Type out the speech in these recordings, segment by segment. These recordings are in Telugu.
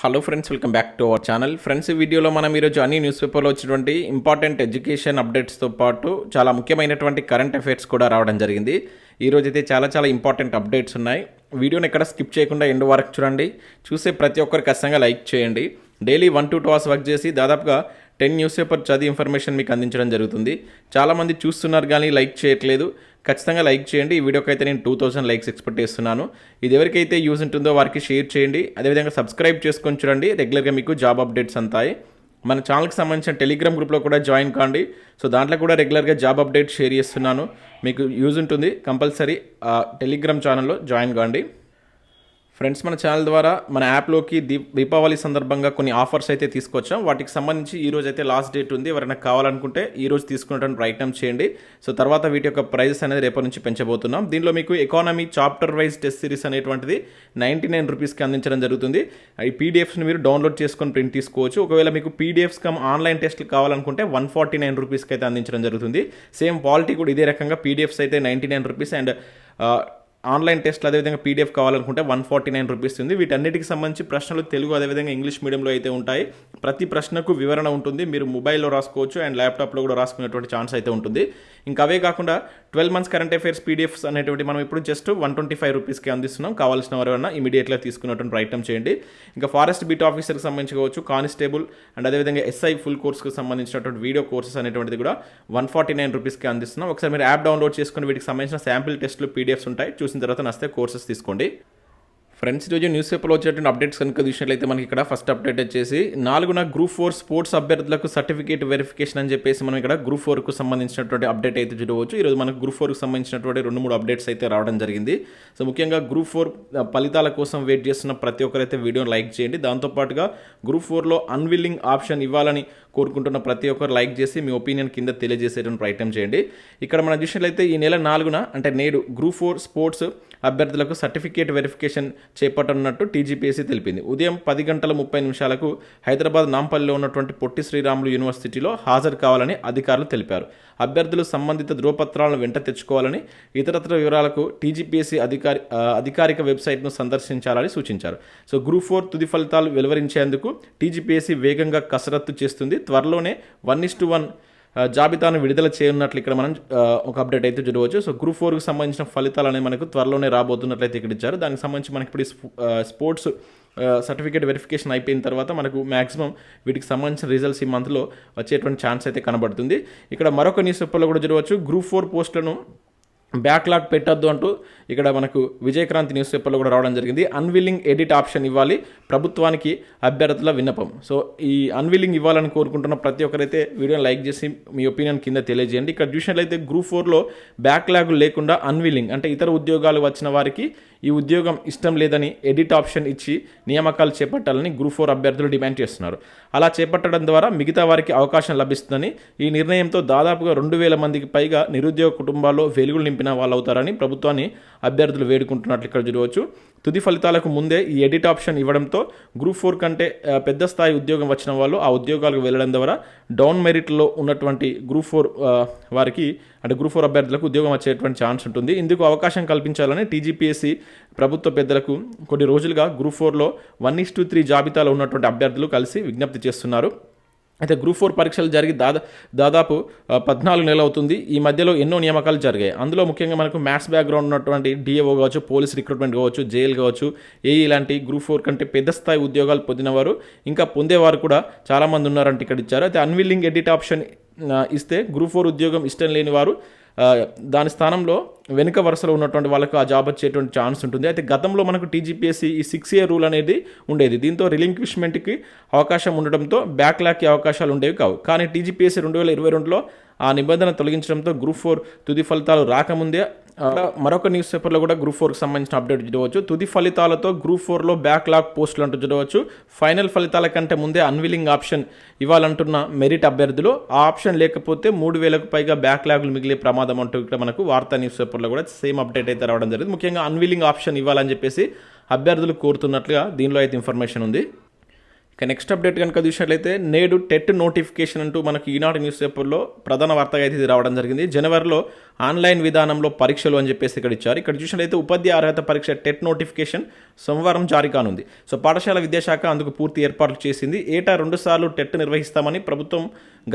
Hello friends, welcome back to our channel. Friends, ఈ వీడియోలో మనం ఈరోజు అన్ని న్యూస్ పేపర్లో వచ్చినటువంటి ఇంపార్టెంట్ ఎడ్యుకేషన్ అప్డేట్స్తో పాటు చాలా ముఖ్యమైనటువంటి కరెంట్ అఫైర్స్ కూడా రావడం జరిగింది. ఈరోజు అయితే చాలా ఇంపార్టెంట్ అప్డేట్స్ ఉన్నాయి. వీడియోని ఎక్కడ స్కిప్ చేయకుండా ఎండ్ వరకు చూడండి. చూసే ప్రతి ఒక్కరు ఖచ్చితంగా లైక్ చేయండి. డైలీ 1 to 2 hours వర్క్ చేసి దాదాపుగా 10 న్యూస్ పేపర్ చదివి ఇన్ఫర్మేషన్ మీకు అందించడం జరుగుతుంది. చాలామంది చూస్తున్నారు కానీ లైక్ చేయట్లేదు. ఖచ్చితంగా లైక్ చేయండి. ఈ వీడియోకి అయితే నేను 2000 లైక్స్ ఎక్స్పెక్ట్ చేస్తున్నాను. ఇది ఎవరికైతే యూజ్ ఉంటుందో వారికి షేర్ చేయండి. అదేవిధంగా సబ్స్క్రైబ్ చేసుకొని చూడండి. రెగ్యులర్గా మీకు జాబ్ అప్డేట్స్ అంతాయి. మన ఛానల్కి సంబంధించిన టెలిగ్రామ్ గ్రూప్లో కూడా జాయిన్ కాండి. సో దాంట్లో కూడా రెగ్యులర్గా జాబ్ అప్డేట్స్ షేర్ చేస్తున్నాను. మీకు యూజ్ ఉంటుంది. కంపల్సరీ టెలిగ్రామ్ ఛానల్లో జాయిన్ కాండి. ఫ్రెండ్స్, మన ఛానల్ ద్వారా మన యాప్లోకి దీపావళి సందర్భంగా కొన్ని ఆఫర్స్ అయితే తీసుకొచ్చాం. వాటికి సంబంధించి ఈరోజు అయితే లాస్ట్ డేట్ ఉంది. ఎవరైనా కావాలనుకుంటే ఈరోజు తీసుకునేటువంటి ప్రయత్నం చేయండి. సో తర్వాత వీటి యొక్క ప్రైజెస్ అనేది రేపటి నుంచి పెంచబోతున్నాం. దీనిలో మీకు economy chapter wise test series అనేటువంటిది 99 రూపీస్కి అందించడం జరుగుతుంది. ఈ పీడిఎఫ్స్ని మీరు డౌన్లోడ్ చేసుకొని ప్రింట్ తీసుకోవచ్చు. ఒకవేళ మీకు పీడిఎఫ్స్ కమ్ ఆన్లైన్ టెస్ట్లు కావాలనుకుంటే 149 రూపీస్కి అయితే అందించడం జరుగుతుంది. సేమ్ క్వాలిటీ కూడా ఇదే రకంగా పీడిఎఫ్స్ అయితే 99 రూపీస్ అండ్ ఆన్లైన్ టెస్ట్లు అదేవిధంగా పీడిఎఫ్ కావాలనుకుంటే 149 రూపీస్ ఉంది. వీటన్నిటికి సంబంధించి ప్రశ్నలు తెలుగు అదేవిధంగా ఇంగ్లీష్ మీడియంలో అయితే ఉంటాయి. ప్రతి ప్రశ్నకు వివరణ ఉంటుంది. మీరు మొబైల్లో రాసుకోవచ్చు అండ్ ల్యాప్టాప్లో కూడా రాసుకునేటువంటి ఛాన్స్ అయితే ఉంటుంది. ఇంకా అవే కాకుండా 12 months కరెంట్ అఫైర్స్ పీడిఎఫ్స్ అనేటువంటి మనం ఇప్పుడు జస్ట్ 125 రూపీస్కి అందిస్తున్నాం. కావాల్సిన వారైనా ఇమీడియట్గా తీసుకున్నటువంటి ప్రయత్నం చేయండి. ఇంకా ఫారెస్ట్ బీట్ ఆఫీసర్కి సంబంధించి కావచ్చు, కానిస్టేబుల్ అండ్ అదేవిధంగా ఎస్ఐ ఫుల్ కోర్స్కి సంబంధించినటువంటి వీడియో కోర్సెస్ అనేటువంటిది కూడా 149 రూపీస్కి అందిస్తున్నాం. ఒకసారి మీరు యాప్ డౌన్లోడ్ చేసుకుని వీటికి సంబంధించిన శాంపిల్ టెస్ట్లు పీడిఎఫ్స్ ఉంటాయి. చూసిన తర్వాత నచ్చితే కోర్సెస్ తీసుకోండి. ఫ్రెండ్స్, ఈరోజు న్యూస్ పేపర్లో వచ్చేటువంటి అప్డేట్స్ కనుక చూసినట్లయితే మనకి ఇక్కడ ఫస్ట్ అప్డేట్ వచ్చేసి 4న గ్రూప్ 4 స్పోర్ట్స్ అభ్యర్థులకు సర్టిఫికేట్ వెరిఫికేషన్ అని చెప్పేసి మనం ఇక్కడ గ్రూప్ 4కు సంబంధించినటువంటి అప్డేట్ అయితే చూడవచ్చు. ఈరోజు మనకు గ్రూప్ 4కు సంబంధించినటువంటి 2-3 అప్డేట్స్ అయితే రావడం జరిగింది. సో ముఖ్యంగా గ్రూప్ 4 ఫలితాల కోసం వెయిట్ చేస్తున్న ప్రతి ఒక్కరైతే వీడియోని లైక్ చేయండి. దాంతోపాటుగా గ్రూప్ 4లో అన్విల్లింగ్ ఆప్షన్ ఇవ్వాలని కోరుకుంటున్న ప్రతి ఒక్కరు లైక్ చేసి మీ ఒపీనియన్ కింద తెలియజేసేటువంటి ప్రయత్నం చేయండి. ఇక్కడ మనం చూసినట్లయితే ఈ నెల 4న అంటే నేడు గ్రూప్ 4 స్పోర్ట్స్ అభ్యర్థులకు సర్టిఫికేట్ వెరిఫికేషన్ చేపట్టనున్నట్టు టీజీపీఎస్సీ తెలిపింది. ఉదయం 10:30 హైదరాబాద్ నాంపల్లిలో ఉన్నటువంటి పొట్టి శ్రీరాములు యూనివర్సిటీలో హాజరు కావాలని అధికారులు తెలిపారు. అభ్యర్థులు సంబంధిత ధృవపత్రాలను వెంట తెచ్చుకోవాలని, ఇతరత్ర వివరాలకు టీజీపీఎస్సీ అధికారిక వెబ్సైట్ను సందర్శించాలని సూచించారు. సో గ్రూప్ 4 తుది ఫలితాలు వెలువరించేందుకు టీజీపీఎస్సీ వేగంగా కసరత్తు చేస్తుంది. త్వరలోనే 1:1 జాబితాను విడుదల చేయనున్నట్లు ఇక్కడ మనం ఒక అప్డేట్ అయితే చూడవచ్చు. సో గ్రూప్ 4కు సంబంధించిన ఫలితాలు అనేవి మనకు త్వరలోనే రాబోతున్నట్లయితే ఇక్కడ ఇచ్చారు. దానికి సంబంధించి మనకి ఇప్పుడు స్పోర్ట్స్ సర్టిఫికేట్ వెరిఫికేషన్ అయిపోయిన తర్వాత మనకు మ్యాక్సిమం వీటికి సంబంధించిన రిజల్ట్స్ ఈ మంత్లో వచ్చేటువంటి ఛాన్స్ అయితే కనబడుతుంది. ఇక్కడ మరొక న్యూస్ పేపర్లో కూడా చూడవచ్చు. గ్రూప్ 4 పోస్టులను బ్యాక్లాగ్ పెట్టద్దు అంటూ ఇక్కడ మనకు విజయక్రాంతి న్యూస్ పేపర్లో కూడా రావడం జరిగింది. అన్విల్లింగ్ ఎడిట్ ఆప్షన్ ఇవ్వాలి ప్రభుత్వానికి అభ్యర్థుల విన్నపం. సో ఈ అన్విల్లింగ్ ఇవ్వాలని కోరుకుంటున్న ప్రతి ఒక్కరైతే వీడియోని లైక్ చేసి మీ ఒపీనియన్ కింద తెలియజేయండి. ఇక్కడ చూసినట్లయితే గ్రూప్ 4లో బ్యాక్లాగ్ లేకుండా అన్విల్లింగ్ అంటే ఇతర ఉద్యోగాలు వచ్చిన వారికి ఈ ఉద్యోగం ఇష్టం లేదని ఎడిట్ ఆప్షన్ ఇచ్చి నియామకాలు చేపట్టాలని గ్రూప్ 4 అభ్యర్థులు డిమాండ్ చేస్తున్నారు. అలా చేపట్టడం ద్వారా మిగతా వారికి అవకాశం లభిస్తుందని, ఈ నిర్ణయంతో దాదాపుగా 2000 మందికి పైగా నిరుద్యోగ కుటుంబాల్లో వెలుగులు నింపిన వాళ్ళు అవుతారని ప్రభుత్వాన్ని అభ్యర్థులు వేడుకుంటున్నట్లు ఇక్కడ చూడవచ్చు. తుది ఫలితాలకు ముందే ఈ ఎడిట్ ఆప్షన్ ఇవ్వడంతో గ్రూప్ 4 కంటే పెద్ద స్థాయి ఉద్యోగం వచ్చిన వాళ్ళు ఆ ఉద్యోగాలకు వెళ్ళడం ద్వారా డౌన్ మెరిట్లో ఉన్నటువంటి గ్రూప్ 4 వారికి అంటే గ్రూప్ 4 అభ్యర్థులకు ఉద్యోగం వచ్చేటువంటి ఛాన్స్ ఉంటుంది. ఇందుకు అవకాశం కల్పించాలని టీజీపీఎస్సీ ప్రభుత్వ పెద్దలకు కొన్ని రోజులుగా గ్రూప్ 4లో 1:3 జాబితాలో ఉన్నటువంటి అభ్యర్థులు కలిసి విజ్ఞప్తి చేస్తున్నారు. అయితే గ్రూప్ 4 పరీక్షలు జరిగి దాదాపు 14 నెలలు అవుతుంది. ఈ మధ్యలో ఎన్నో నియామకాలు జరిగాయి. అందులో ముఖ్యంగా మనకు మ్యాథ్స్ బ్యాక్గ్రౌండ్ ఉన్నటువంటి డిఏఓ కావచ్చు, పోలీస్ రిక్రూట్మెంట్ కావచ్చు, జైలు కావచ్చు, ఏఈ ఇలాంటి గ్రూప్ 4 కంటే పెద్ద స్థాయి ఉద్యోగాలు పొందినవారు ఇంకా పొందేవారు కూడా చాలామంది ఉన్నారంటే ఇక్కడ ఇచ్చారు. అయితే అన్విల్లింగ్ ఎడిట్ ఆప్షన్ ఇస్తే గ్రూప్ 4 ఉద్యోగం ఇష్టం లేని వారు దాని స్థానంలో వెనుక వరుసలో ఉన్నటువంటి వాళ్ళకు ఆ జాబ్ వచ్చేటువంటి ఛాన్స్ ఉంటుంది. అయితే గతంలో మనకు టీజీపీఎస్సీ ఈ 6 year రూల్ అనేది ఉండేది. దీంతో రిలింక్విష్మెంట్కి అవకాశం ఉండడంతో బ్యాక్లాగ్కి అవకాశాలు ఉండేవి కావు. కానీ టీజీపీఎస్సీ 2022లో ఆ నిబంధన తొలగించడంతో గ్రూప్ 4 తుది ఫలితాలు రాకముందే మరొక న్యూస్ పేపర్లో కూడా గ్రూప్ 4కి సంబంధించిన అప్డేట్ చూడవచ్చు. తుది ఫలితాలతో గ్రూప్ 4లో బ్యాక్లాగ్ పోస్టులు అంటూ చూడవచ్చు. ఫైనల్ ఫలితాల కంటే ముందే అన్విల్లింగ్ ఆప్షన్ ఇవ్వాలంటున్న మెరిట్ అభ్యర్థులు ఆ ఆప్షన్ లేకపోతే 3000కు పైగా బ్యాక్లాగ్లు మిగిలే ప్రమాదం అంటూ ఇక్కడ మనకు వార్తా న్యూస్ పేపర్లో కూడా సేమ్ అప్డేట్ అయితే రావడం జరిగింది. ముఖ్యంగా అన్విల్లింగ్ ఆప్షన్ ఇవ్వాలని చెప్పేసి అభ్యర్థులు కోరుతున్నట్లుగా దీనిలో అయితే ఇన్ఫర్మేషన్ ఉంది. ఇక నెక్స్ట్ అప్డేట్ కనుక చూసినట్లయితే నేడు టెట్ నోటిఫికేషన్ అంటూ మనకి ఈనాడు న్యూస్ పేపర్లో ప్రధాన వార్తగా అయితే ఇది రావడం జరిగింది. జనవరిలో ఆన్లైన్ విధానంలో పరీక్షలు అని చెప్పేసి ఇక్కడ ఇచ్చారు. ఇక్కడ చూసినట్లయితే ఉపాధ్యాయ అర్హత పరీక్ష టెట్ నోటిఫికేషన్ సోమవారం జారీ కానుంది. సో పాఠశాల విద్యాశాఖ అందుకు పూర్తి ఏర్పాట్లు చేసింది. ఏటా 2 సార్లు టెట్ నిర్వహిస్తామని ప్రభుత్వం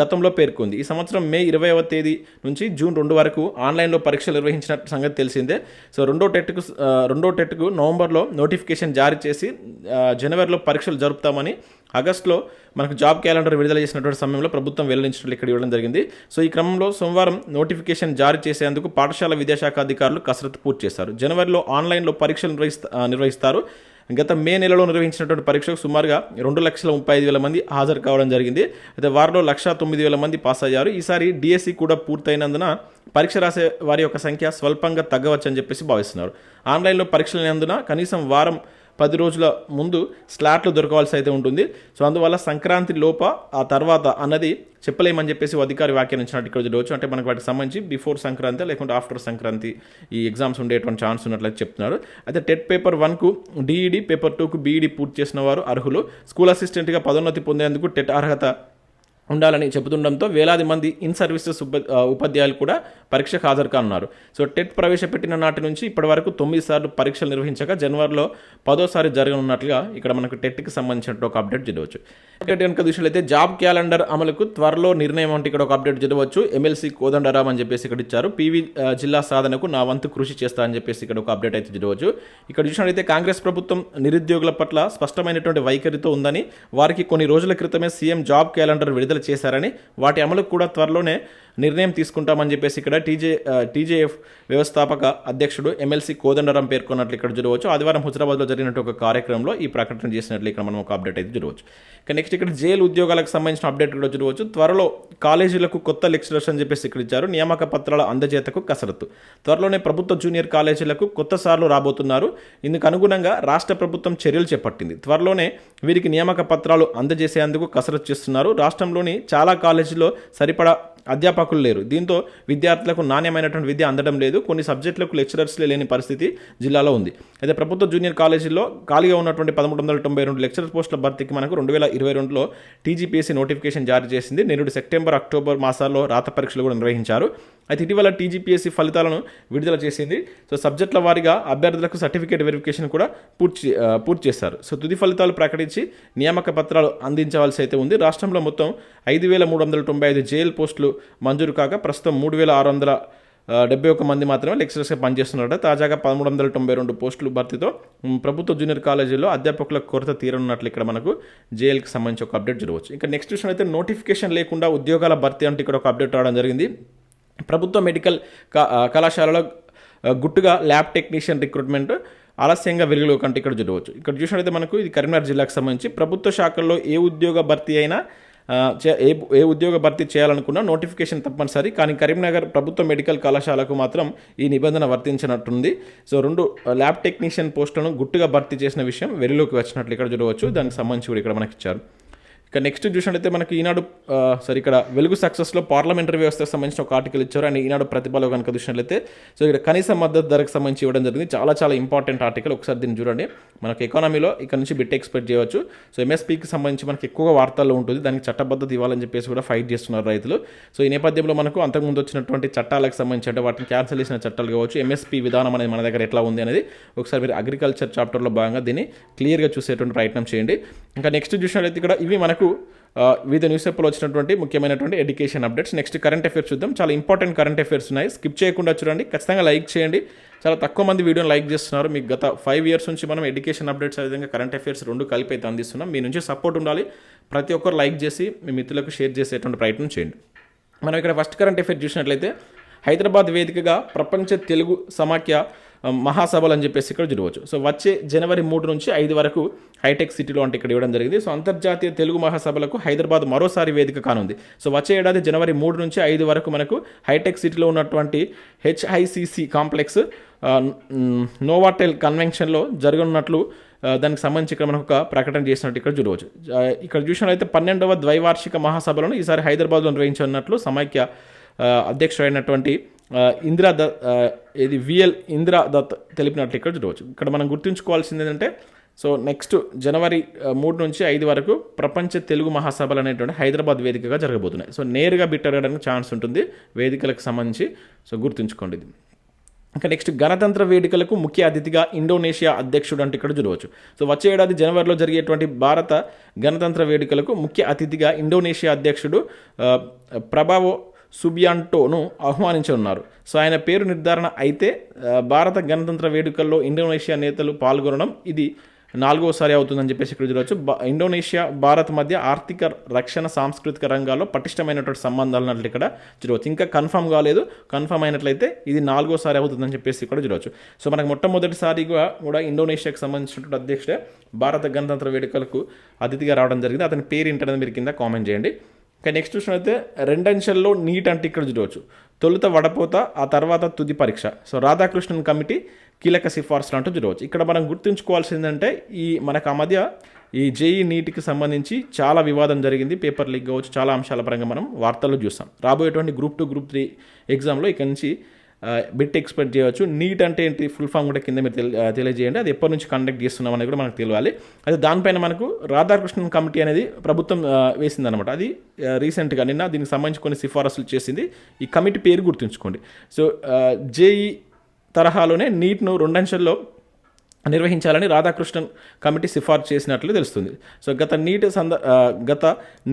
గతంలో పేర్కొంది. ఈ సంవత్సరం మే 20వ తేదీ నుంచి జూన్ 2 వరకు ఆన్లైన్లో పరీక్షలు నిర్వహించిన సంగతి తెలిసిందే. సో రెండో టెట్కు నవంబర్లో నోటిఫికేషన్ జారీ చేసి జనవరిలో పరీక్షలు జరుపుతామని ఆగస్టులో మనకు జాబ్ క్యాలెండర్ విడుదల చేసినటువంటి సమయంలో ప్రభుత్వం వెల్లడించినట్లు ఇక్కడ ఇవ్వడం జరిగింది. సో ఈ క్రమంలో సోమవారం నోటిఫికేషన్ జారీ చేసేందుకు పాఠశాల విద్యాశాఖ అధికారులు కసరత్తు పూర్తి చేశారు. జనవరిలో ఆన్లైన్లో పరీక్షలు నిర్వహిస్తారు. గత మే నెలలో నిర్వహించినటువంటి పరీక్షకు సుమారుగా 2,35,000 మంది హాజరు కావడం జరిగింది. అయితే వారిలో 1,09,000 మంది పాస్ అయ్యారు. ఈసారి డిఎస్సి కూడా పూర్తయినందున పరీక్ష రాసే వారి యొక్క సంఖ్య స్వల్పంగా తగ్గవచ్చని చెప్పేసి భావిస్తున్నారు. ఆన్లైన్లో పరీక్షలు అయినందున కనీసం వారం 10 రోజుల ముందు స్లాట్లు దొరకవలసి అయితే ఉంటుంది. సో అందువల్ల సంక్రాంతి లోప ఆ తర్వాత అన్నది చెప్పలేమని చెప్పేసి అధికారి వ్యాఖ్యానించినట్టు ఇక్కడ చూడవచ్చు. అంటే మనకు వాటికి సంబంధించి బిఫోర్ సంక్రాంతి లేకుంటే ఆఫ్టర్ సంక్రాంతి ఈ ఎగ్జామ్స్ ఉండేటువంటి ఛాన్స్ ఉన్నట్లయితే చెప్తున్నారు. అయితే టెట్ పేపర్ 1కు డిఈడి, పేపర్ 2కు బీఈడి పూర్తి చేసిన వారు అర్హులు. స్కూల్ అసిస్టెంట్గా పదోన్నతి పొందేందుకు టెట్ అర్హత ఉండాలని చెబుతుండడంతో వేలాది మంది ఇన్ సర్వీసెస్ ఉపాధ్యాయులు కూడా పరీక్షకు హాజరు కానున్నారు. సో టెట్ ప్రవేశపెట్టిన నాటి నుంచి ఇప్పటి వరకు 9 సార్లు పరీక్షలు నిర్వహించగా జనవరిలో 10వ జరగనున్నట్లుగా ఇక్కడ మనకు టెట్కి సంబంధించిన ఒక అప్డేట్ చదవచ్చు. కనుక చూసినట్లయితే జాబ్ క్యాలెండర్ అమలుకు త్వరలో నిర్ణయం అంటే ఇక్కడ ఒక అప్డేట్ చదవచ్చు. ఎమ్మెల్సీ కోదండరామ్ అని చెప్పేసి ఇక్కడ ఇచ్చారు. పీవీ జిల్లా సాధనకు నా వంతు కృషి చేస్తా అని చెప్పేసి ఇక్కడ ఒక అప్డేట్ అయితే చదవచ్చు. ఇక్కడ చూసినట్లయితే కాంగ్రెస్ ప్రభుత్వం నిరుద్యోగుల పట్ల స్పష్టమైనటువంటి వైఖరితో ఉందని, వారికి కొన్ని రోజుల క్రితమే సీఎం జాబ్ క్యాలెండర్ విడుదల చేశారని, వాటి అమలుకు కూడా త్వరలోనే నిర్ణయం తీసుకుంటామని చెప్పేసి ఇక్కడ టీజేఎఫ్ వ్యవస్థాపక అధ్యక్షుడు ఎమ్మెల్సీ కోదండరాం పేర్కొన్నట్లు ఇక్కడ చూడవచ్చు. ఆదివారం హుజరాబాద్లో జరిగినట్టు ఒక కార్యక్రమంలో ఈ ప్రకటన చేసినట్లు ఇక్కడ మనం ఒక అప్డేట్ అయితే చూడవచ్చు. ఇక నెక్స్ట్ ఇక్కడ జైలు ఉద్యోగాలకు సంబంధించిన అప్డేట్ కూడా చూడవచ్చు. త్వరలో కాలేజీలకు కొత్త లెక్చరర్స్ అని చెప్పేసి ఇక్కడ ఇచ్చారు. నియామక పత్రాల అందజేతకు కసరత్తు. త్వరలోనే ప్రభుత్వ జూనియర్ కాలేజీలకు కొత్త సార్లు రాబోతున్నారు. ఇందుకు అనుగుణంగా రాష్ట్ర ప్రభుత్వం చర్యలు చేపట్టింది. త్వరలోనే వీరికి నియామక పత్రాలు అందజేసేందుకు కసరత్తు చేస్తున్నారు. రాష్ట్రంలోని చాలా కాలేజీల్లో సరిపడా అధ్యాపకులు లేరు. దీంతో విద్యార్థులకు నాణ్యమైనటువంటి విద్య అందడం లేదు. కొన్ని సబ్జెక్టులకు లెక్చరర్స్లే లేని పరిస్థితి జిల్లాలో ఉంది. అయితే ప్రభుత్వ జూనియర్ కాలేజీల్లో ఖాళీగా ఉన్నటువంటి 1392 లెక్చరర్ పోస్టుల భర్తీకి మనకు 2022లో టీజీపీఎస్సీ నోటిఫికేషన్ జారీ చేసింది. నేడు సెప్టెంబర్, అక్టోబర్ మాసాల్లో రాత పరీక్షలు కూడా నిర్వహించారు. అయితే ఇటీవల టీజీపీఎస్సీ ఫలితాలను విడుదల చేసింది. సో సబ్జెక్టుల వారీగా అభ్యర్థులకు సర్టిఫికేట్ వెరిఫికేషన్ కూడా పూర్తి చేశారు. సో తుది ఫలితాలు ప్రకటించి నియామక పత్రాలు అందించవలసి అయితే ఉంది. రాష్ట్రంలో మొత్తం 5,395 జేఎల్ పోస్టులు మంజూరు కాగా ప్రస్తుతం 3,671 మంది మాత్రమే లెక్చరర్స్గా పనిచేస్తున్నారట. తాజాగా 1392 పోస్టులు భర్తీతో ప్రభుత్వ జూనియర్ కాలేజీల్లో అధ్యాపకుల కొరత తీరనున్నట్లు ఇక్కడ మనకు జేఎల్కి సంబంధించి ఒక అప్డేట్ చూడవచ్చు. ఇంకా నెక్స్ట్ విషయం అయితే నోటిఫికేషన్ లేకుండా ఉద్యోగాల భర్తీ అంటే ఇక్కడ ఒక అప్డేట్ రావడం జరిగింది. ప్రభుత్వ మెడికల్ కళాశాలలో గుట్టుగా ల్యాబ్ టెక్నీషియన్ రిక్రూట్మెంట్ ఆలస్యంగా వెలుగులోకి అంటే ఇక్కడ చూడవచ్చు. ఇక్కడ చూసినట్లయితే మనకు ఇది కరీంనగర్ జిల్లాకు సంబంధించి ప్రభుత్వ శాఖల్లో ఏ ఉద్యోగ భర్తీ అయినా ఏ ఉద్యోగ భర్తీ చేయాలనుకున్నా నోటిఫికేషన్ తప్పనిసరి. కానీ కరీంనగర్ ప్రభుత్వ మెడికల్ కళాశాలకు మాత్రం ఈ నిబంధన వర్తించినట్టుంది. సో 2 ల్యాబ్ టెక్నీషియన్ పోస్టులను గుట్టుగా భర్తీ చేసిన విషయం వెలుగులోకి వచ్చినట్లు ఇక్కడ చూడవచ్చు. దానికి సంబంధించి కూడా ఇక్కడ మనకి ఇచ్చారు. ఇక నెక్స్ట్ చూసినట్లయితే మనకి ఈనాడు ఇక్కడ వెలుగు సక్సెస్లో పార్లమెంటరీ వ్యవస్థకు సంబంధించిన ఒక ఆర్టికల్ ఇచ్చారు. అండ్ ఈనాడు ప్రతిభలో కనుక చూసినట్లయితే సో ఇక్కడ కనీస మద్దతు ధరకు సంబంధించి ఇవ్వడం జరిగింది. చాలా ఇంపార్టెంట్ ఆర్టికల్. ఒకసారి దీన్ని చూడండి. మనకు ఎకానమీలో ఇక్కడ నుంచి బిట్ ఎక్స్పెక్ట్ చేయవచ్చు. సో ఎంఎస్పీకి సంబంధించి మనకి ఎక్కువగా వార్తల్లో ఉంటుంది. దానికి చట్టబద్ధత ఇవ్వాలని చెప్పేసి కూడా ఫైట్ చేస్తున్నారు రైతులు. సో ఈ నేపథ్యంలో మనకు అంతకుముందు వచ్చినటువంటి చట్టాలకు సంబంధించి అంటే వాటిని క్యాన్సిల్ చేసిన చట్టాలు కావచ్చు, ఎంఎస్పీ విధానం అనేది మన దగ్గర ఎట్లా ఉంది అనేది ఒకసారి మీరు అగ్రికల్చర్ చాప్టర్లో భాగంగా దీన్ని క్లియర్గా చూసేటువంటి ప్రయత్నం చేయండి. ఇంకా నెక్స్ట్ చూసినట్లయితే ఇక్కడ ఇవి మనకు వివిధ న్యూస్ పేపర్లో వచ్చినటువంటి ముఖ్యమైనటువంటి education updates. Next current affairs చూద్దాం. చాలా ఇంపార్టెంట్ కరెంట్ అఫేర్స్ ఉన్నాయి. స్కిప్ చేయకుండా చూడండి. ఖచ్చితంగా లైక్ చేయండి. చాలా తక్కువ మంది వీడియోని లైక్ చేస్తున్నారు. మీకు గత 5 years నుంచి మనం ఎడ్యుకేషన్ అప్డేట్స్ అదేవిధంగా కరెంట్ అఫేర్స్ 2 కలిపి అయితే అందిస్తున్నాం. మీ నుంచి సపోర్ట్ ఉండాలి. ప్రతి ఒక్కరు లైక్ చేసి మీ మిత్రులకు షేర్ చేసేటువంటి ప్రయత్నం చేయండి. మనం ఇక్కడ ఫస్ట్ కరెంట్ అఫేర్ చూసినట్లయితే హైదరాబాద్ వేదికగా ప్రపంచ తెలుగు సమాఖ్య మహాసభలు అని చెప్పేసి ఇక్కడ చూడవచ్చు. సో వచ్చే జనవరి 3 నుంచి 5 వరకు హైటెక్ సిటీలో అంటే ఇక్కడ ఇవ్వడం జరిగింది. సో అంతర్జాతీయ తెలుగు మహాసభలకు హైదరాబాద్ మరోసారి వేదిక కానుంది. సో వచ్చే ఏడాది జనవరి 3 నుంచి 5 వరకు మనకు హైటెక్ సిటీలో ఉన్నటువంటి హెచ్ఐసిసి కాంప్లెక్స్ నోవాటెల్ కన్వెన్షన్లో జరగనున్నట్లు దానికి సంబంధించి ఇక్కడ మనకు ఒక ప్రకటన చేసినట్టు ఇక్కడ చూడవచ్చు. ఇక్కడ చూసినట్లయితే 12వ ద్వైవార్షిక మహాసభలను ఈసారి హైదరాబాద్లో నిర్వహించనున్నట్లు సమైక్య అధ్యక్షుడైనటువంటి విఎల్ ఇందిరా దత్ తెలిపినట్లు ఇక్కడ చూడవచ్చు. ఇక్కడ మనం గుర్తుంచుకోవాల్సింది ఏంటంటే సో నెక్స్ట్ జనవరి 3 నుంచి 5 వరకు ప్రపంచ తెలుగు మహాసభలు అనేటువంటి హైదరాబాద్ వేదికగా జరగబోతున్నాయి. సో నేరుగా బిట్ అడగడానికి ఛాన్స్ ఉంటుంది వేదికలకు సంబంధించి. సో గుర్తుంచుకోండి ఇది. ఇంకా నెక్స్ట్ గణతంత్ర వేడుకలకు ముఖ్య అతిథిగా ఇండోనేషియా అధ్యక్షుడు అంటే ఇక్కడ చూడవచ్చు. సో వచ్చే ఏడాది జనవరిలో జరిగేటువంటి భారత గణతంత్ర వేడుకలకు ముఖ్య అతిథిగా ఇండోనేషియా అధ్యక్షుడు ప్రభావో సుబియాంటోను ఆహ్వానించనున్నారు. సో ఆయన పేరు నిర్ధారణ అయితే భారత గణతంత్ర వేడుకల్లో ఇండోనేషియా నేతలు పాల్గొనడం ఇది 4వసారి అవుతుందని చెప్పేసి ఇక్కడ చూడవచ్చు. ఇండోనేషియా భారత్ మధ్య ఆర్థిక, రక్షణ, సాంస్కృతిక రంగాల్లో పటిష్టమైనటువంటి సంబంధాలు ఉన్నట్లు ఇక్కడ చూడవచ్చు. ఇంకా కన్ఫర్మ్ కాలేదు, కన్ఫర్మ్ అయినట్లయితే ఇది 4వసారి అవుతుందని చెప్పేసి ఇక్కడ చూడవచ్చు. సో మనకు మొట్టమొదటిసారిగా కూడా ఇండోనేషియాకు సంబంధించినటువంటి అధ్యక్షుడే భారత గణతంత్ర వేడుకలకు అతిథిగా రావడం జరిగింది. అతని పేరు ఏంటనేది మీరు కింద కామెంట్ చేయండి. ఇంకా నెక్స్ట్ చూసినట్లయితే 2 అంచెల్లో నీట్ అంటే ఇక్కడ చూడవచ్చు. తొలుత వడపోత, ఆ తర్వాత తుది పరీక్ష. సో రాధాకృష్ణన్ కమిటీ కీలక సిఫార్సులు అంటూ చూడవచ్చు. ఇక్కడ మనం గుర్తుంచుకోవాల్సిందంటే మనకు ఆ మధ్య ఈ జేఈ నీట్కి సంబంధించి చాలా వివాదం జరిగింది. పేపర్ లీక్ కావచ్చు, చాలా అంశాల పరంగా మనం వార్తల్లో చూస్తాం. రాబోయేటువంటి గ్రూప్ 2, గ్రూప్ 3 ఎగ్జామ్లో ఇక్కడ నుంచి బిట్ ఎక్స్పెక్ట్ చేయవచ్చు. నీట్ అంటే ఏంటి ఫుల్ ఫామ్ కూడా కింద మీరు తెలియజేయండి. అది ఎప్పటి నుంచి కండక్ట్ చేస్తున్నాం అనేది కూడా మనకు తెలియాలి. అది దానిపైన మనకు రాధాకృష్ణన్ కమిటీ అనేది ప్రభుత్వం వేసిందనమాట. అది రీసెంట్గా నిన్న దీనికి సంబంధించి కొన్ని సిఫారసులు చేసింది. ఈ కమిటీ పేరు గుర్తుంచుకోండి. సో జేఈ తరహాలోనే నీట్ను 2 అంచెల్లో నిర్వహించాలని రాధాకృష్ణన్ కమిటీ సిఫార్సు చేసినట్లు తెలుస్తుంది. సో గత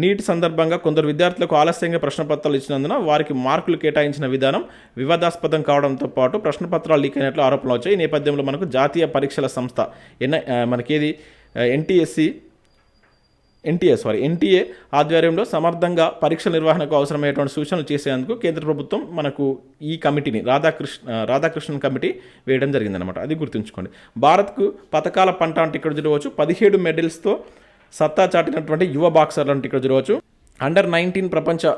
నీట్ సందర్భంగా కొందరు విద్యార్థులకు ఆలస్యంగా ప్రశ్నపత్రాలు ఇచ్చినందున వారికి మార్కులు కేటాయించిన విధానం వివాదాస్పదం కావడంతో పాటు ప్రశ్నపత్రాలు లీక్ అయినట్లు ఆరోపణలు వచ్చాయి. ఈ నేపథ్యంలో మనకు జాతీయ పరీక్షల సంస్థ మనకేది ఎన్టీఏ ఆధ్వర్యంలో సమర్థంగా పరీక్షల నిర్వహణకు అవసరమైనటువంటి సూచనలు చేసేందుకు కేంద్ర ప్రభుత్వం మనకు ఈ కమిటీని రాధాకృష్ణన్ కమిటీ వేయడం జరిగిందనమాట. అది గుర్తుంచుకోండి. భారత్కు పథకాల పంట అంటే ఇక్కడ చూడవచ్చు. 17 మెడల్స్తో సత్తా చాటినటువంటి యువ బాక్సర్లు అంటే ఇక్కడ చూడవచ్చు. అండర్-19 ప్రపంచ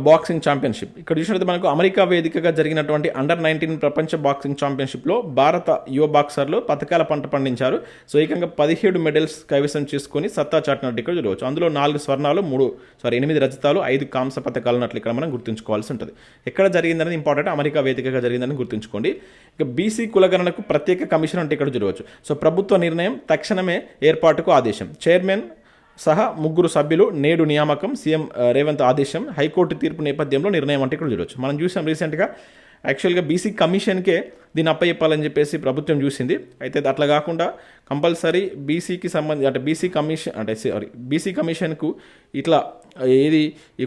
బాక్సింగ్ ఛాంపియన్షిప్ ఇక్కడ చూసినట్టు మనకు అమెరికా వేదికగా జరిగినటువంటి అండర్-19 ప్రపంచ బాక్సింగ్ ఛాంపియన్షిప్లో భారత యువ బాక్సర్లు పథకాల పంట పండించారు. సో ఏకంగా 17 మెడల్స్ కైవసం చేసుకొని సత్తా చాటినట్టు ఇక్కడ చూడవచ్చు. అందులో 4 స్వర్ణాలు 8 రజతాలు 5 కాంస్య పథకాలు ఉన్నట్లు ఇక్కడ మనం గుర్తుంచుకోవాల్సి ఉంటుంది. ఎక్కడ జరిగిందనేది ఇంపార్టెంట్. అమెరికా వేదికగా జరిగిందని గుర్తుంచుకోండి. ఇక బీసీ కులగణనకు ప్రత్యేక కమిషన్ అంటే ఇక్కడ చూడవచ్చు. సో ప్రభుత్వ నిర్ణయం, తక్షణమే ఏర్పాటుకు ఆదేశం. చైర్మన్ సహా 3 సభ్యులు నేడు నియామకం. సీఎం రేవంత్ ఆదేశం. హైకోర్టు తీర్పు నేపథ్యంలో నిర్ణయం అంటే ఇక్కడ చూడవచ్చు. మనం చూసాం రీసెంట్గా యాక్చువల్గా బీసీ కమిషన్కే దీన్ని అప్పచెప్పాలని చెప్పేసి ప్రభుత్వం చూసింది. అయితే అట్లా కాకుండా కంపల్సరీ బీసీకి సంబంధించి బీసీ కమిషన్కు ఇట్లా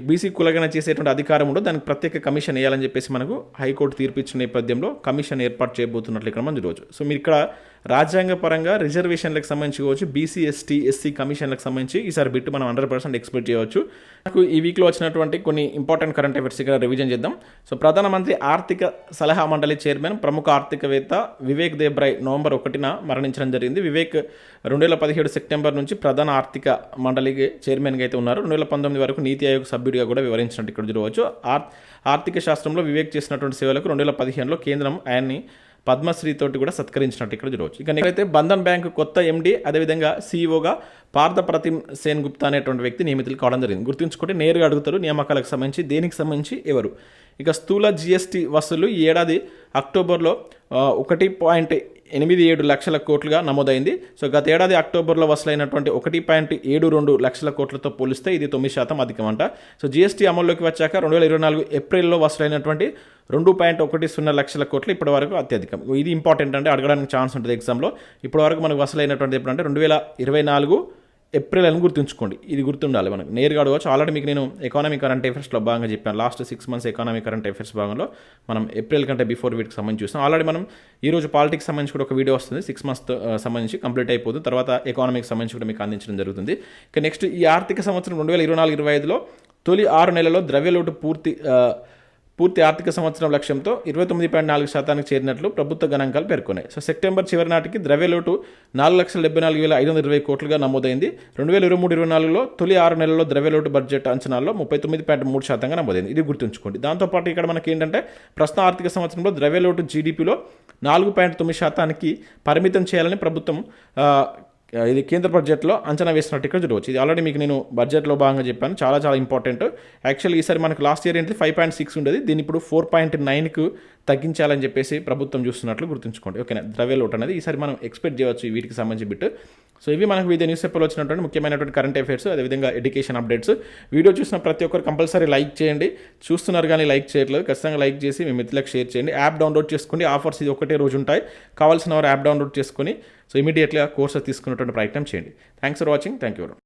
బీసీ కులగణ చేసేటువంటి అధికారం ఉండదు, దానికి ప్రత్యేక కమిషన్ వేయాలని చెప్పేసి మనకు హైకోర్టు తీర్పు ఇచ్చిన నేపథ్యంలో కమిషన్ ఏర్పాటు చేయబోతున్నట్లు ఇక్కడ మనం చూడవచ్చు. సో మీరు ఇక్కడ రాజ్యాంగ పరంగా రిజర్వేషన్లకు సంబంధించి కావచ్చు, బీసీ ఎస్సీ కమిషన్లకు సంబంధించి ఈసారి బిట్టు మనం 100% ఎక్స్పెక్ట్ చేయవచ్చు. నాకు ఈ వీక్లో వచ్చినటువంటి కొన్ని ఇంపార్టెంట్ కరెంట్ అఫైర్స్ ఇక్కడ రివిజన్ చేద్దాం. సో ప్రధానమంత్రి ఆర్థిక సలహా మండలి చైర్మన్, ప్రముఖ ఆర్థికవేత్త వివేక్ దేబ్రాయ్ నవంబర్ 1న మరణించడం జరిగింది. వివేక్ 2017 సెప్టెంబర్ నుంచి ప్రధాన ఆర్థిక మండలికి చైర్మన్గా అయితే ఉన్నారు. 2019 వరకు నీతి ఆయోగ్ సభ్యుడిగా కూడా వివరించినట్టు ఇక్కడ చూడవచ్చు. ఆర్థిక శాస్త్రంలో వివేక్ చేసినటువంటి సేవలకు 2015లో కేంద్రం ఆయన్ని పద్మశ్రీ తోటి కూడా సత్కరించినట్టు ఇక్కడ చూడవచ్చు. ఇక అయితే బంధన్ బ్యాంకు కొత్త ఎండీ, అదేవిధంగా సీఈఓగా పార్థ ప్రతిమ్ సేన్ గుప్తా అనేటువంటి వ్యక్తి నియమితులు కావడం జరిగింది. గుర్తుంచుకుంటే నేరుగా అడుగుతారు నియామకాలకు సంబంధించి, దేనికి సంబంధించి ఎవరు. ఇక స్థూల జీఎస్టీ వసూలు ఈ ఏడాది అక్టోబర్లో 1.87 లక్షల కోట్లుగా నమోదైంది. సో గత ఏడాది అక్టోబర్లో వసూలైనటువంటి 1.72 లక్షల కోట్లతో పోలిస్తే ఇది 9% అధికమంట. సో జీఎస్టీ అమల్లోకి వచ్చాక 2024 ఏప్రిల్లో వసూలైనటువంటి 2.10 లక్షల కోట్లు ఇప్పటి వరకు అత్యధికం. ఇది ఇంపార్టెంట్ అంటే అడగడానికి ఛాన్స్ ఉంటుంది ఎగ్జామ్లో. ఇప్పటి వరకు మనకు వసూలైనటువంటి ఎప్పుడంటే 2024 ఏప్రిల్ అని గుర్తుంచుకోండి. ఇది గుర్తుండాలి మనకు. నేరుగా అడగవచ్చు. ఆల్రెడీ మీకు నేను ఎకానమీ కరెంట్ అఫైర్స్లో భాగంగా చెప్పాను. Last 6 months economy current affairs భాగంలో మనం ఏప్రిల్ కంటే బిఫోర్ వీటికి సంబంధించి చూస్తాం. ఆల్రెడీ మనం ఈరోజు పాలిటిక్స్ సంబంధించి కూడా ఒక వీడియో వస్తుంది. 6 మంత్స్ సంబంధించి కంప్లీట్ అయిపోతుంది. తర్వాత ఎకానమీకి సంబంధించి కూడా మీకు అందించడం జరుగుతుంది. ఇక నెక్స్ట్ ఈ ఆర్థిక సంవత్సరం 2024-25లో తొలి 6 నెలల్లో ద్రవ్యలోటు పూర్తి ఆర్థిక సంవత్సరం లక్ష్యంతో 29.4% చేరినట్లు ప్రభుత్వ గణాంకాలు పేర్కొన్నాయి. సో సెప్టెంబర్ చివరి నాటికి ద్రవ్యలోటు 4,74,520 కోట్లుగా నమోదైంది. 2023-24లో తొలి 6 నెలల్లో ద్రవ్యలోటు బడ్జెట్ అంచనాల్లో 39.3% నమోదైంది. ఇది గుర్తుంచుకోండి. దాంతోపాటు ఇక్కడ మనకి ఏంటంటే ప్రస్తుత ఆర్థిక సంవత్సరంలో ద్రవ్యలోటు జీడీపీలో 4.9% పరిమితం చేయాలని ప్రభుత్వం ఇది కేంద్ర బడ్జెట్లో అంచనా వేసినట్టు ఇక్కడ చూడవచ్చు. ఇది ఆల్రెడీ మీకు నేను బడ్జెట్లో భాగంగా చెప్పాను. చాలా ఇంపార్టెంట్. యాక్చువల్లీ ఈసారి మనకు లాస్ట్ ఇయర్ ఏంటి 5.6 ఉండేది, దీన్ని ఇప్పుడు 4.9కు తగ్గించాలని చెప్పేసి ప్రభుత్వం చూస్తున్నట్లు గుర్తుంచుకోండి. ఓకేనా, ద్రవ్య లోటు అనేది ఈసారి మనం ఎక్స్పెక్ట్ చేయవచ్చు వీటికి సంబంధించి బిట్. సో ఇవి మనకు వివిధ న్యూస్ పేపర్లో వచ్చినటువంటి ముఖ్యమైనటువంటి కరెంట్ అఫైర్స్, అదేవిధంగా ఎడ్యుకేషన్ అప్డేట్స్. వీడియో చూసిన ప్రతి ఒక్కరు కంపల్సరీ లైక్ చేయండి. చూస్తున్నారు కానీ లైక్ చేయట్లేదు, ఖచ్చితంగా లైక్ చేసి మీ మిత్రులకు షేర్ చేయండి. యాప్ డౌన్లోడ్ చేసుకోండి, ఆఫర్స్ ఇది ఒకటే రోజు ఉంటాయి. కావాల్సిన వారు యాప్ డౌన్లోడ్ చేసుకొని సో ఇమీడియట్గా కోర్సెస్ తీసుకునేటువంటి ప్రయత్నం చేయండి. Thanks for watching. Thank you.